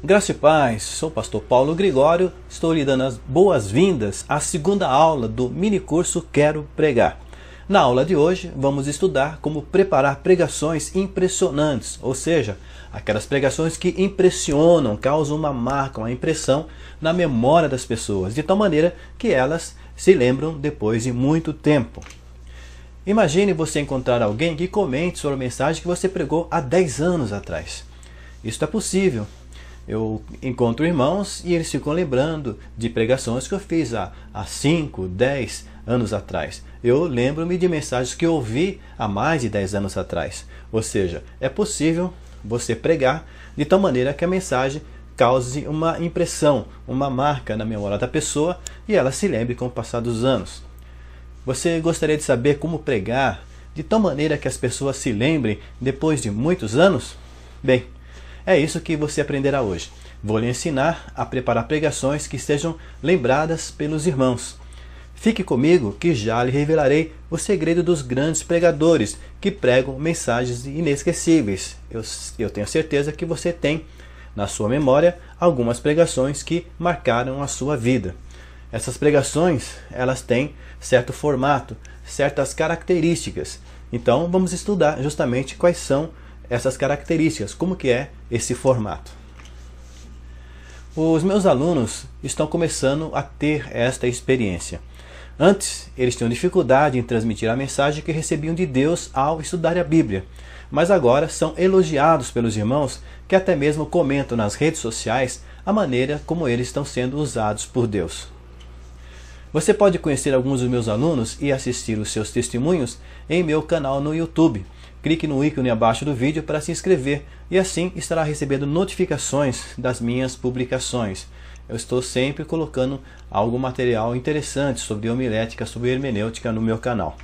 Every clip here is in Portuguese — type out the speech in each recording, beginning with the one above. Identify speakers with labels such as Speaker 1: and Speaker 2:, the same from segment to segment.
Speaker 1: Graça e paz, sou o pastor Paulo Gregório, estou lhe dando as boas-vindas à segunda aula do mini curso Quero Pregar. Na aula de hoje vamos estudar como preparar pregações impressionantes, ou seja, aquelas pregações que impressionam, causam uma marca, uma impressão na memória das pessoas, de tal maneira que elas se lembram depois de muito tempo. Imagine você encontrar alguém que comente sobre a mensagem que você pregou há 10 anos atrás. Isso é possível. Eu encontro irmãos e eles ficam lembrando de pregações que eu fiz há 5, 10 anos atrás. Eu lembro-me de mensagens que eu ouvi há mais de 10 anos atrás. Ou seja, é possível você pregar de tal maneira que a mensagem cause uma impressão, uma marca na memória da pessoa e ela se lembre com o passar dos anos. Você gostaria de saber como pregar de tal maneira que as pessoas se lembrem depois de muitos anos? Bem, é isso que você aprenderá hoje. Vou lhe ensinar a preparar pregações que sejam lembradas pelos irmãos. Fique comigo que já lhe revelarei o segredo dos grandes pregadores que pregam mensagens inesquecíveis. Eu tenho certeza que você tem na sua memória algumas pregações que marcaram a sua vida. Essas pregações, elas têm certo formato, certas características. Então vamos estudar justamente quais são essas características, como que é esse formato. Os meus alunos estão começando a ter esta experiência. Antes, eles tinham dificuldade em transmitir a mensagem que recebiam de Deus ao estudar a Bíblia. Mas agora são elogiados pelos irmãos que até mesmo comentam nas redes sociais a maneira como eles estão sendo usados por Deus. Você pode conhecer alguns dos meus alunos e assistir os seus testemunhos em meu canal no YouTube. Clique no ícone abaixo do vídeo para se inscrever e assim estará recebendo notificações das minhas publicações. Eu estou sempre colocando algum material interessante sobre homilética, sobre hermenêutica no meu canal.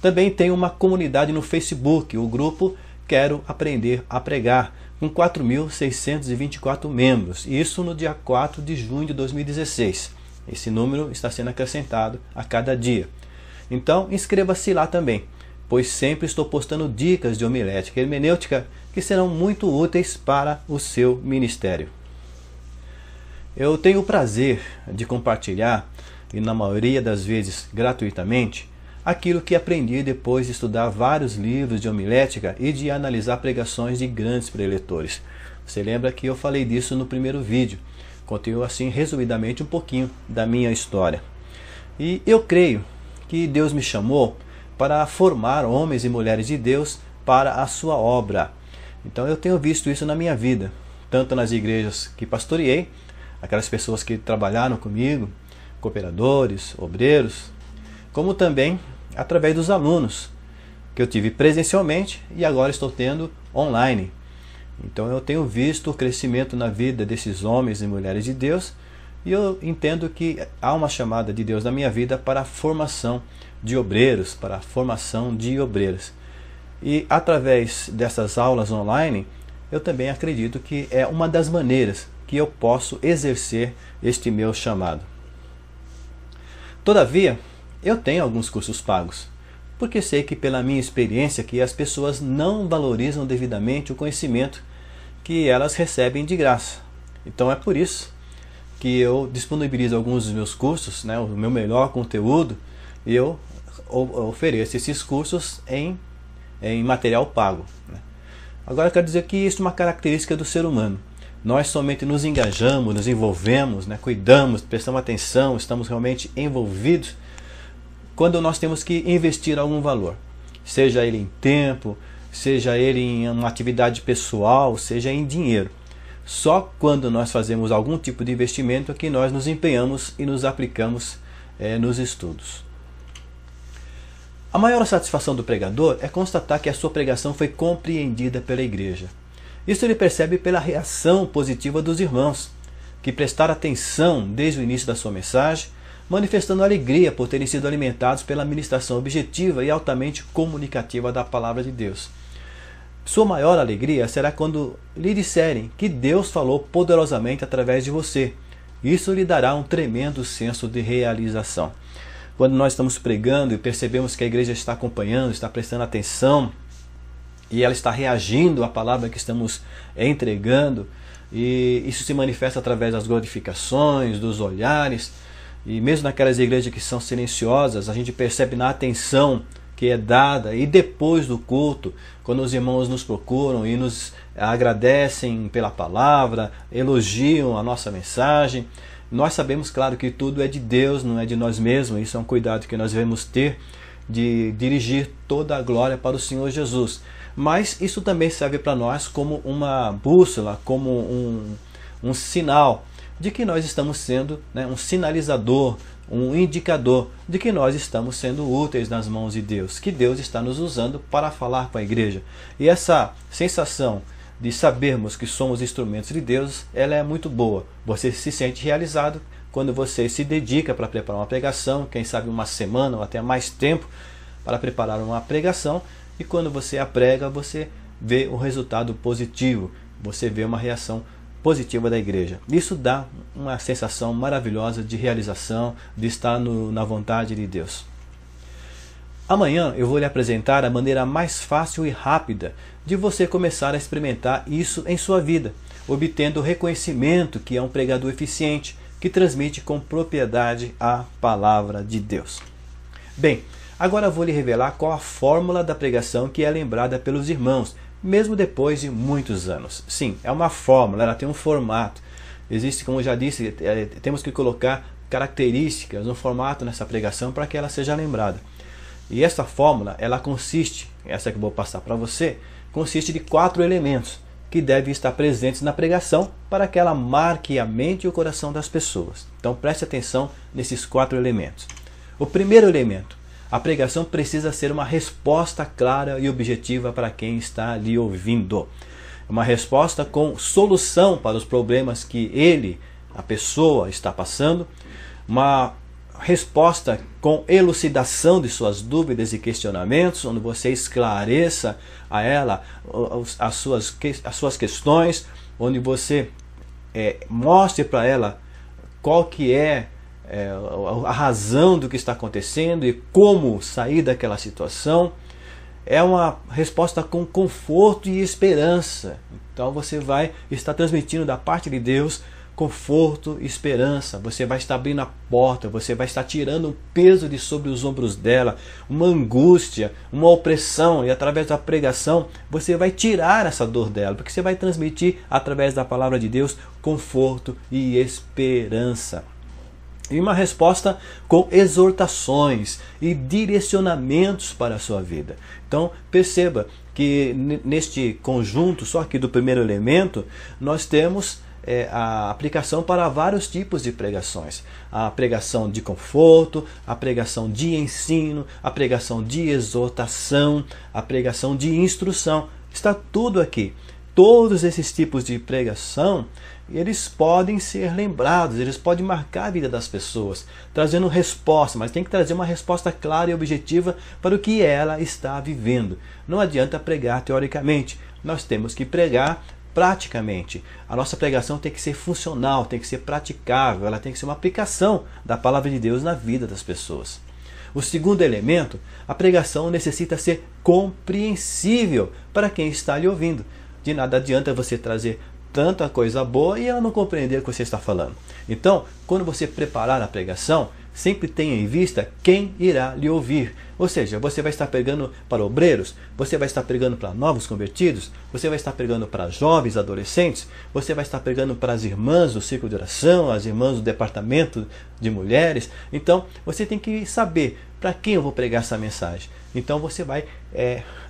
Speaker 1: Também tenho uma comunidade no Facebook, o grupo Quero Aprender a Pregar, com 4.624 membros, isso no dia 4 de junho de 2016. Esse número está sendo acrescentado a cada dia. Então inscreva-se lá também, pois sempre estou postando dicas de homilética e hermenêutica que serão muito úteis para o seu ministério. Eu tenho o prazer de compartilhar, e na maioria das vezes gratuitamente, aquilo que aprendi depois de estudar vários livros de homilética e de analisar pregações de grandes preletores. Você lembra que eu falei disso no primeiro vídeo? Contei assim resumidamente um pouquinho da minha história. E eu creio que Deus me chamou para formar homens e mulheres de Deus para a sua obra. Então eu tenho visto isso na minha vida, tanto nas igrejas que pastoreei, aquelas pessoas que trabalharam comigo, cooperadores, obreiros, como também através dos alunos que eu tive presencialmente e agora estou tendo online. Então eu tenho visto o crescimento na vida desses homens e mulheres de Deus e eu entendo que há uma chamada de Deus na minha vida para a formação de obreiros, para a formação de obreiras. E através dessas aulas online, eu também acredito que é uma das maneiras que eu posso exercer este meu chamado. Todavia, eu tenho alguns cursos pagos, porque sei que pela minha experiência que as pessoas não valorizam devidamente o conhecimento que elas recebem de graça. Então é por isso que eu disponibilizo alguns dos meus cursos, o meu melhor conteúdo, e eu ofereço esses cursos em material pago. Agora eu quero dizer que isso é uma característica do ser humano. Nós somente nos engajamos, nos envolvemos, cuidamos, prestamos atenção, estamos realmente envolvidos quando nós temos que investir algum valor. Seja ele em tempo, seja ele em uma atividade pessoal, seja em dinheiro. Só quando nós fazemos algum tipo de investimento é que nós nos empenhamos e nos aplicamos nos estudos. A maior satisfação do pregador é constatar que a sua pregação foi compreendida pela igreja. Isso ele percebe pela reação positiva dos irmãos, que prestaram atenção desde o início da sua mensagem, manifestando alegria por terem sido alimentados pela ministração objetiva e altamente comunicativa da palavra de Deus. Sua maior alegria será quando lhe disserem que Deus falou poderosamente através de você. Isso lhe dará um tremendo senso de realização. Quando nós estamos pregando e percebemos que a igreja está acompanhando, está prestando atenção, e ela está reagindo à palavra que estamos entregando, E isso se manifesta através das glorificações, dos olhares. E mesmo naquelas igrejas que são silenciosas, a gente percebe na atenção que é dada. E depois do culto, quando os irmãos nos procuram e nos agradecem pela palavra, elogiam a nossa mensagem, nós sabemos, claro, que tudo é de Deus, não é de nós mesmos. Isso é um cuidado que nós devemos ter, de dirigir toda a glória para o Senhor Jesus. Mas isso também serve para nós como uma bússola, como um sinal de que nós estamos sendo, né, um sinalizador, um indicador de que nós estamos sendo úteis nas mãos de Deus, que Deus está nos usando para falar com a igreja. E essa sensação de sabermos que somos instrumentos de Deus, ela é muito boa. Você se sente realizado quando você se dedica para preparar uma pregação, quem sabe uma semana ou até mais tempo para preparar uma pregação, e quando você a prega, você vê o resultado positivo, você vê uma reação positiva da igreja. Isso dá uma sensação maravilhosa de realização, de estar na vontade de Deus. Amanhã eu vou lhe apresentar a maneira mais fácil e rápida de você começar a experimentar isso em sua vida, obtendo o reconhecimento que é um pregador eficiente, que transmite com propriedade a palavra de Deus. Bem, agora eu vou lhe revelar qual a fórmula da pregação que é lembrada pelos irmãos, mesmo depois de muitos anos. Sim, é uma fórmula, ela tem um formato. Existe, como eu já disse, temos que colocar características, um formato nessa pregação para que ela seja lembrada. E essa fórmula, ela consiste, essa que eu vou passar para você, consiste de 4 elementos que devem estar presentes na pregação para que ela marque a mente e o coração das pessoas. Então preste atenção nesses 4 elementos. O primeiro elemento: a pregação precisa ser uma resposta clara e objetiva para quem está ali ouvindo. Uma resposta com solução para os problemas que a pessoa, está passando. Uma resposta com elucidação de suas dúvidas e questionamentos, onde você esclareça a ela as suas questões, onde você mostre para ela qual que é a razão do que está acontecendo e como sair daquela situação. É uma resposta com conforto e esperança. Então você vai estar transmitindo da parte de Deus conforto e esperança. Você vai estar abrindo a porta, você vai estar tirando um peso de sobre os ombros dela, uma angústia, uma opressão, e através da pregação você vai tirar essa dor dela, porque você vai transmitir através da palavra de Deus conforto e esperança. E uma resposta com exortações e direcionamentos para a sua vida. Então perceba que neste conjunto, só aqui do primeiro elemento, nós temos a aplicação para vários tipos de pregações. A pregação de conforto, a pregação de ensino, a pregação de exortação, a pregação de instrução. Está tudo aqui. Todos esses tipos de pregação, eles podem ser lembrados, eles podem marcar a vida das pessoas, trazendo resposta, mas tem que trazer uma resposta clara e objetiva para o que ela está vivendo. Não adianta pregar teoricamente, nós temos que pregar praticamente. A nossa pregação tem que ser funcional, tem que ser praticável, ela tem que ser uma aplicação da palavra de Deus na vida das pessoas. O segundo elemento, a pregação necessita ser compreensível para quem está lhe ouvindo. De nada adianta você trazer tanta coisa boa e ela não compreender o que você está falando. Então, quando você preparar a pregação, sempre tenha em vista quem irá lhe ouvir. Ou seja, você vai estar pregando para obreiros, você vai estar pregando para novos convertidos, você vai estar pregando para jovens, adolescentes, você vai estar pregando para as irmãs do círculo de oração, as irmãs do departamento de mulheres. Então, você tem que saber para quem eu vou pregar essa mensagem. Então, você vai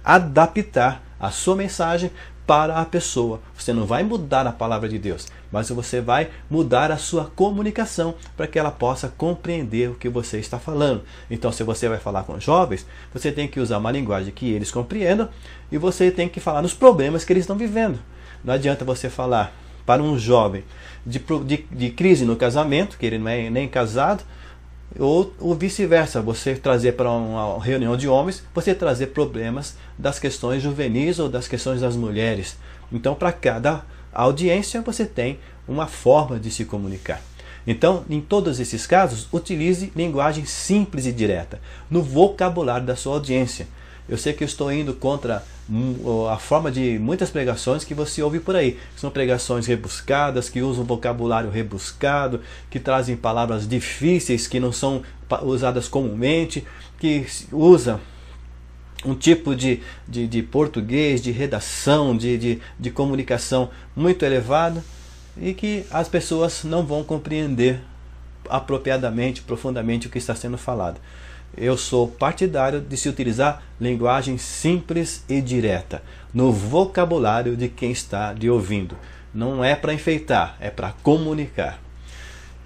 Speaker 1: adaptar a sua mensagem para a pessoa. Você não vai mudar a palavra de Deus, mas você vai mudar a sua comunicação para que ela possa compreender o que você está falando. Então, se você vai falar com jovens, você tem que usar uma linguagem que eles compreendam e você tem que falar nos problemas que eles estão vivendo. Não adianta você falar para um jovem de crise no casamento, que ele não é nem casado, ou vice-versa, você trazer para uma reunião de homens, você trazer problemas das questões juvenis ou das questões das mulheres. Então, para cada audiência, você tem uma forma de se comunicar. Então, em todos esses casos, utilize linguagem simples e direta, no vocabulário da sua audiência. Eu sei que eu estou indo contra a forma de muitas pregações que você ouve por aí. São pregações rebuscadas, que usam vocabulário rebuscado, que trazem palavras difíceis que não são usadas comumente, que usa um tipo de português, de redação, de comunicação muito elevado, e que as pessoas não vão compreender apropriadamente, profundamente o que está sendo falado. Eu sou partidário de se utilizar linguagem simples e direta no vocabulário de quem está lhe ouvindo. Não é para enfeitar, é para comunicar.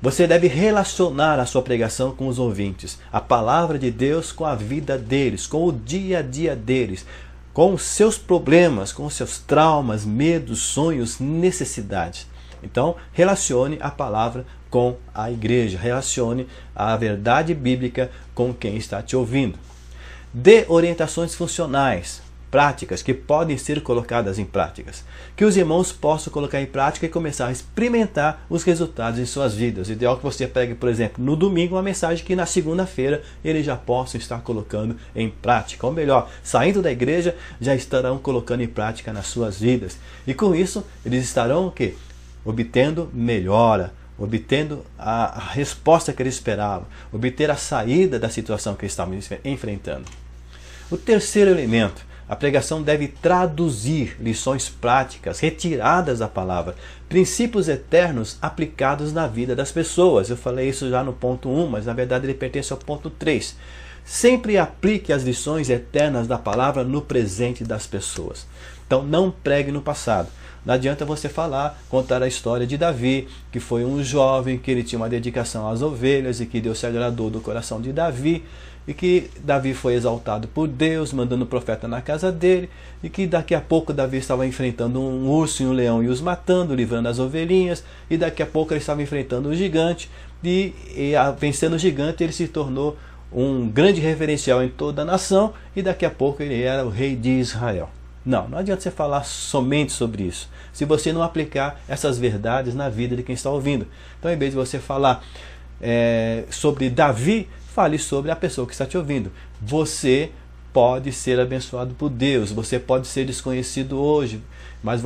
Speaker 1: Você deve relacionar a sua pregação com os ouvintes, a palavra de Deus com a vida deles, com o dia a dia deles, com os seus problemas, com os seus traumas, medos, sonhos, necessidades. Então, relacione a palavra com a igreja, relacione a verdade bíblica com quem está te ouvindo. Dê orientações funcionais, práticas, que podem ser colocadas em práticas, que os irmãos possam colocar em prática e começar a experimentar os resultados em suas vidas. O ideal é que você pegue, por exemplo, no domingo, uma mensagem que na segunda-feira eles já possam estar colocando em prática. Ou melhor, saindo da igreja, já estarão colocando em prática nas suas vidas. E com isso, eles estarão o quê? Obtendo melhora, obtendo a resposta que eles esperavam, obter a saída da situação que eles estavam enfrentando. O terceiro elemento, a pregação deve traduzir lições práticas, retiradas da palavra, princípios eternos aplicados na vida das pessoas. Eu falei isso já no ponto 1, mas na verdade ele pertence ao ponto 3. Sempre aplique as lições eternas da palavra no presente das pessoas. Então não pregue no passado. Não adianta você contar a história de Davi, que foi um jovem, que ele tinha uma dedicação às ovelhas e que Deus se agradou do coração de Davi, e que Davi foi exaltado por Deus, mandando um profeta na casa dele, e que daqui a pouco Davi estava enfrentando um urso e um leão e os matando, livrando as ovelhinhas, e daqui a pouco ele estava enfrentando um gigante, e vencendo o gigante ele se tornou um grande referencial em toda a nação, e daqui a pouco ele era o rei de Israel. Não adianta você falar somente sobre isso, se você não aplicar essas verdades na vida de quem está ouvindo. Então, em vez de você falar sobre Davi, fale sobre a pessoa que está te ouvindo. Você pode ser abençoado por Deus, você pode ser desconhecido hoje, mas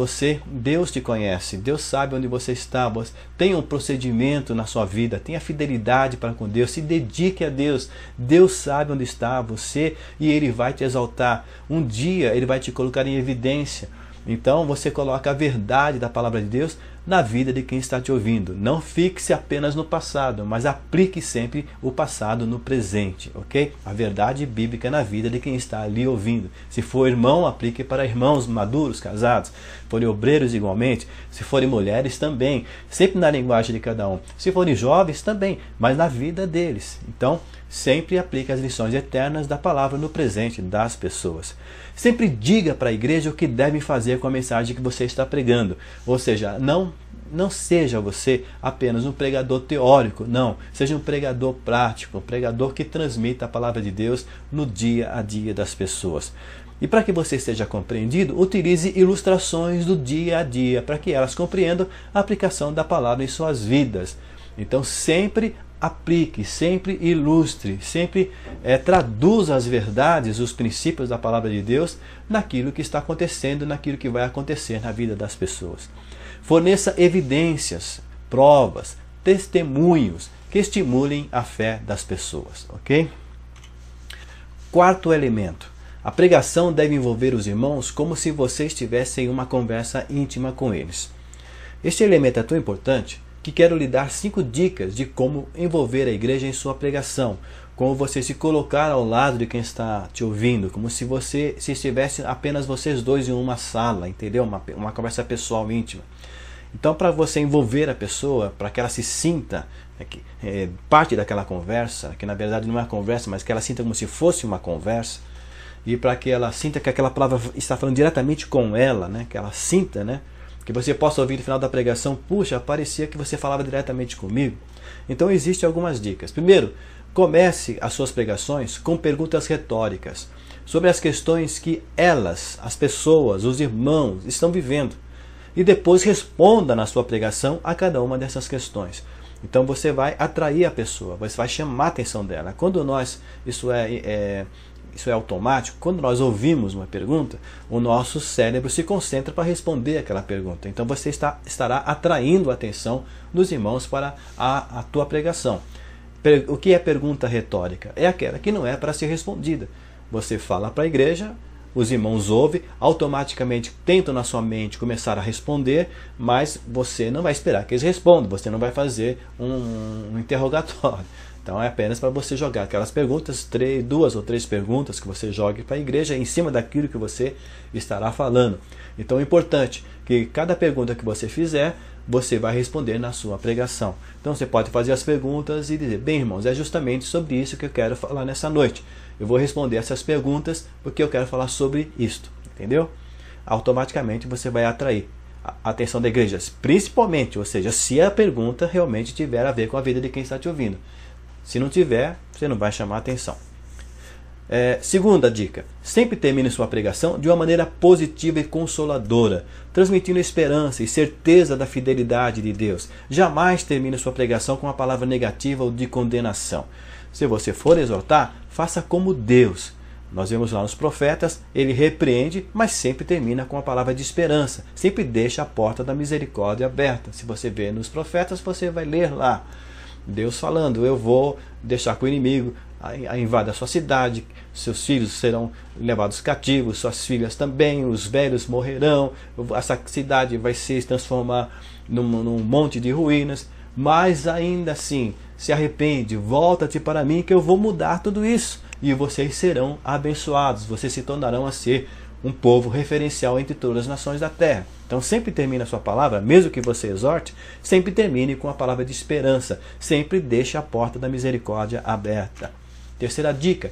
Speaker 1: Deus te conhece, Deus sabe onde você está, tem um procedimento na sua vida, tenha fidelidade para com Deus, se dedique a Deus, Deus sabe onde está você e Ele vai te exaltar, um dia Ele vai te colocar em evidência. Então você coloca a verdade da palavra de Deus na vida de quem está te ouvindo. Não fixe apenas no passado, mas aplique sempre o passado no presente, ok? A verdade bíblica na vida de quem está ali ouvindo. Se for irmão, aplique para irmãos maduros, casados. Se forem obreiros, igualmente. Se forem mulheres, também. Sempre na linguagem de cada um. Se forem jovens, também, mas na vida deles. Então, sempre aplique as lições eternas da palavra no presente das pessoas. Sempre diga para a igreja o que devem fazer com a mensagem que você está pregando. Ou seja, não seja você apenas um pregador teórico, não. Seja um pregador prático, um pregador que transmita a palavra de Deus no dia a dia das pessoas. E para que você seja compreendido, utilize ilustrações do dia a dia, para que elas compreendam a aplicação da palavra em suas vidas. Então sempre aplique, sempre ilustre, sempre traduza as verdades, os princípios da palavra de Deus naquilo que está acontecendo, naquilo que vai acontecer na vida das pessoas. Forneça evidências, provas, testemunhos que estimulem a fé das pessoas, ok? Quarto elemento. A pregação deve envolver os irmãos como se você estivesse em uma conversa íntima com eles. Este elemento é tão importante que quero lhe dar 5 dicas de como envolver a igreja em sua pregação, como você se colocar ao lado de quem está te ouvindo, como se estivesse apenas vocês dois em uma sala, entendeu? Uma conversa pessoal íntima. Então, para você envolver a pessoa, para que ela se sinta parte daquela conversa, que na verdade não é uma conversa, mas que ela sinta como se fosse uma conversa, e para que ela sinta que aquela palavra está falando diretamente com ela, né? Que ela sinta, né? Que você possa ouvir no final da pregação, puxa, parecia que você falava diretamente comigo. Então existem algumas dicas. Primeiro, comece as suas pregações com perguntas retóricas sobre as questões que as pessoas, os irmãos estão vivendo. E depois responda na sua pregação a cada uma dessas questões. Então você vai atrair a pessoa, você vai chamar a atenção dela. Quando nós, isso é automático, quando nós ouvimos uma pergunta, o nosso cérebro se concentra para responder aquela pergunta. Então você estará atraindo a atenção dos irmãos para a tua pregação. O que é pergunta retórica? É aquela que não é para ser respondida. Você fala para a igreja, os irmãos ouvem, automaticamente tentam na sua mente começar a responder, mas você não vai esperar que eles respondam, você não vai fazer um interrogatório. Então é apenas para você jogar aquelas perguntas, 2 ou 3 perguntas que você jogue para a igreja em cima daquilo que você estará falando. Então é importante que cada pergunta que você fizer, você vai responder na sua pregação. Então você pode fazer as perguntas e dizer, bem irmãos, é justamente sobre isso que eu quero falar nessa noite. Eu vou responder essas perguntas porque eu quero falar sobre isto, entendeu? Automaticamente você vai atrair a atenção da igreja, principalmente, ou seja, se a pergunta realmente tiver a ver com a vida de quem está te ouvindo. Se não tiver, você não vai chamar atenção. Segunda dica, sempre termine sua pregação de uma maneira positiva e consoladora, transmitindo esperança e certeza da fidelidade de Deus. Jamais termine sua pregação com uma palavra negativa ou de condenação. Se você for exortar, faça como Deus. Nós vemos lá nos profetas, ele repreende, mas sempre termina com a palavra de esperança. Sempre deixa a porta da misericórdia aberta. Se você vê nos profetas, você vai ler lá Deus falando, eu vou deixar que o inimigo invada a sua cidade, seus filhos serão levados cativos, suas filhas também, os velhos morrerão, essa cidade vai se transformar num monte de ruínas, mas ainda assim, se arrepende, volta-te para mim que eu vou mudar tudo isso, e vocês serão abençoados, vocês se tornarão a ser um povo referencial entre todas as nações da terra. Então sempre termine a sua palavra, mesmo que você exorte, sempre termine com a palavra de esperança. Sempre deixe a porta da misericórdia aberta. Terceira dica,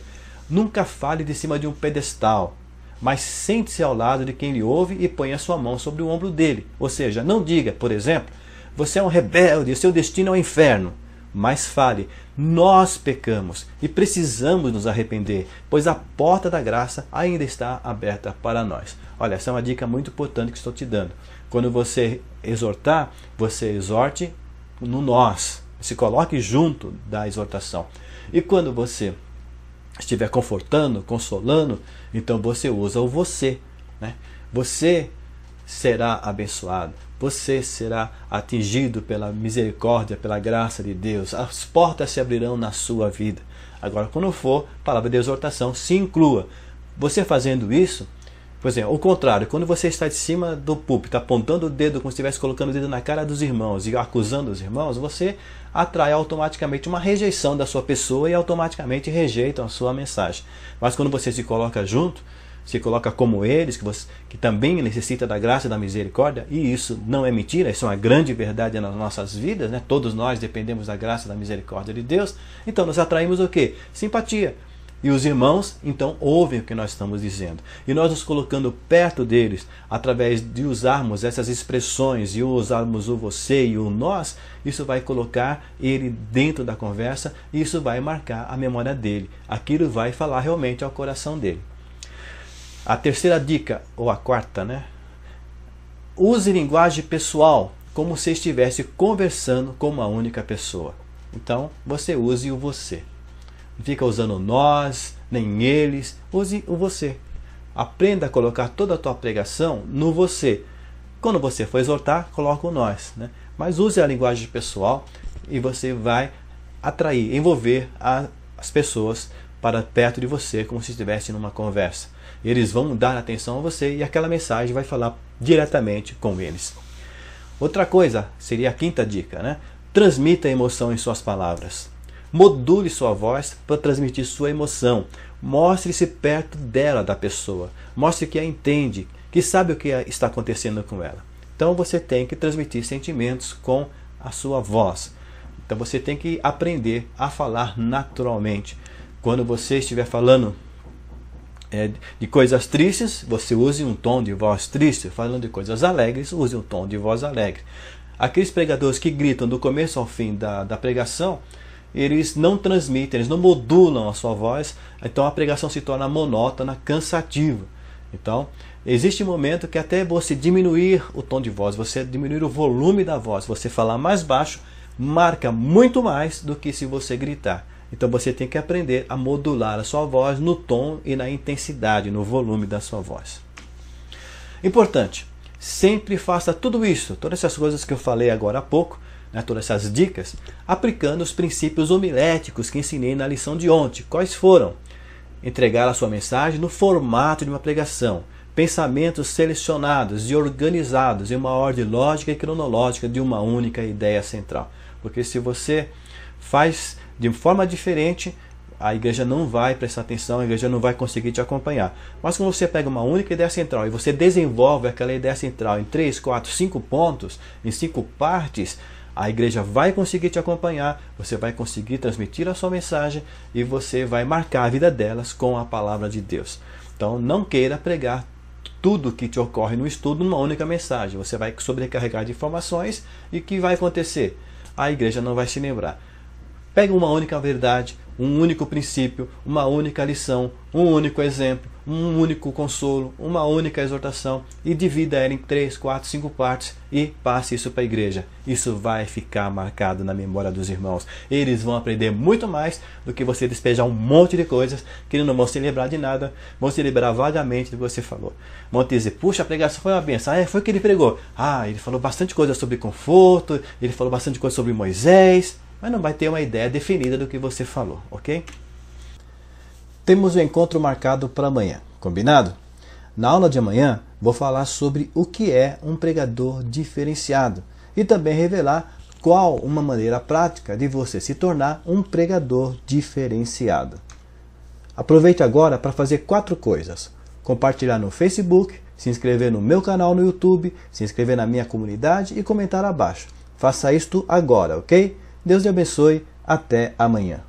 Speaker 1: nunca fale de cima de um pedestal, mas sente-se ao lado de quem lhe ouve e ponha a sua mão sobre o ombro dele. Ou seja, não diga, por exemplo, você é um rebelde, seu destino é o inferno. Mas fale, nós pecamos e precisamos nos arrepender, pois a porta da graça ainda está aberta para nós. Olha, essa é uma dica muito importante que estou te dando. Quando você exortar, você exorte no nós, se coloque junto da exortação. E quando você estiver confortando, consolando, então você usa o você, né? Você será abençoado. Você será atingido pela misericórdia, pela graça de Deus. As portas se abrirão na sua vida. Agora, quando for palavra de exortação, se inclua. Você fazendo isso, por exemplo, ao contrário, quando você está de cima do púlpito, apontando o dedo como se estivesse colocando o dedo na cara dos irmãos e acusando os irmãos, você atrai automaticamente uma rejeição da sua pessoa e automaticamente rejeitam a sua mensagem. Mas quando você se coloca junto, se coloca como eles, que também necessita da graça e da misericórdia, e isso não é mentira, isso é uma grande verdade nas nossas vidas, né? Todos nós dependemos da graça e da misericórdia de Deus, então nós atraímos o quê? Simpatia. E os irmãos, então, ouvem o que nós estamos dizendo. E nós nos colocando perto deles, através de usarmos essas expressões, e usarmos o você e o nós, isso vai colocar ele dentro da conversa, e isso vai marcar a memória dele. Aquilo vai falar realmente ao coração dele. A terceira dica, ou a quarta, né? Use linguagem pessoal, como se estivesse conversando com uma única pessoa. Então, você use o você. Não fica usando nós, nem eles, use o você. Aprenda a colocar toda a tua pregação no você. Quando você for exortar, coloca o nós, né? Mas use a linguagem pessoal e você vai atrair, envolver as pessoas para perto de você, como se estivesse numa conversa. Eles vão dar atenção a você e aquela mensagem vai falar diretamente com eles. Outra coisa, seria a quinta dica, né? Transmita emoção em suas palavras. Module sua voz para transmitir sua emoção. Mostre-se perto dela, da pessoa. Mostre que a entende, que sabe o que está acontecendo com ela. Então você tem que transmitir sentimentos com a sua voz. Então você tem que aprender a falar naturalmente. Quando você estiver falando de coisas tristes, você use um tom de voz triste. Falando de coisas alegres, use um tom de voz alegre. Aqueles pregadores que gritam do começo ao fim da pregação, eles não transmitem, eles não modulam a sua voz, então a pregação se torna monótona, cansativa. Então, existe um momento que até você diminuir o tom de voz, você diminuir o volume da voz, você falar mais baixo, marca muito mais do que se você gritar. Então você tem que aprender a modular a sua voz no tom e na intensidade, no volume da sua voz. Importante, sempre faça tudo isso, todas essas coisas que eu falei agora há pouco, né, todas essas dicas, aplicando os princípios homiléticos que ensinei na lição de ontem. Quais foram? Entregar a sua mensagem no formato de uma pregação, pensamentos selecionados e organizados em uma ordem lógica e cronológica de uma única ideia central. Porque se você faz de forma diferente, a igreja não vai prestar atenção, a igreja não vai conseguir te acompanhar. Mas quando você pega uma única ideia central e você desenvolve aquela ideia central em 3, 4, 5 pontos, em 5 partes, a igreja vai conseguir te acompanhar, você vai conseguir transmitir a sua mensagem e você vai marcar a vida delas com a palavra de Deus. Então não queira pregar tudo que te ocorre no estudo numa única mensagem. Você vai sobrecarregar de informações e o que vai acontecer? A igreja não vai se lembrar. Pega uma única verdade, um único princípio, uma única lição, um único exemplo, um único consolo, uma única exortação e divida ela em 3, 4, 5 partes e passe isso para a igreja. Isso vai ficar marcado na memória dos irmãos. Eles vão aprender muito mais do que você despejar um monte de coisas que não vão se lembrar de nada, vão se lembrar vagamente do que você falou. Vão te dizer, puxa, a pregação foi uma benção. Foi o que ele pregou. Ele falou bastante coisa sobre conforto, ele falou bastante coisa sobre Moisés, mas não vai ter uma ideia definida do que você falou, ok? Temos um encontro marcado para amanhã, combinado? Na aula de amanhã vou falar sobre o que é um pregador diferenciado e também revelar qual uma maneira prática de você se tornar um pregador diferenciado. Aproveite agora para fazer 4 coisas: compartilhar no Facebook, se inscrever no meu canal no YouTube, se inscrever na minha comunidade e comentar abaixo. Faça isto agora, ok? Deus te abençoe. Até amanhã.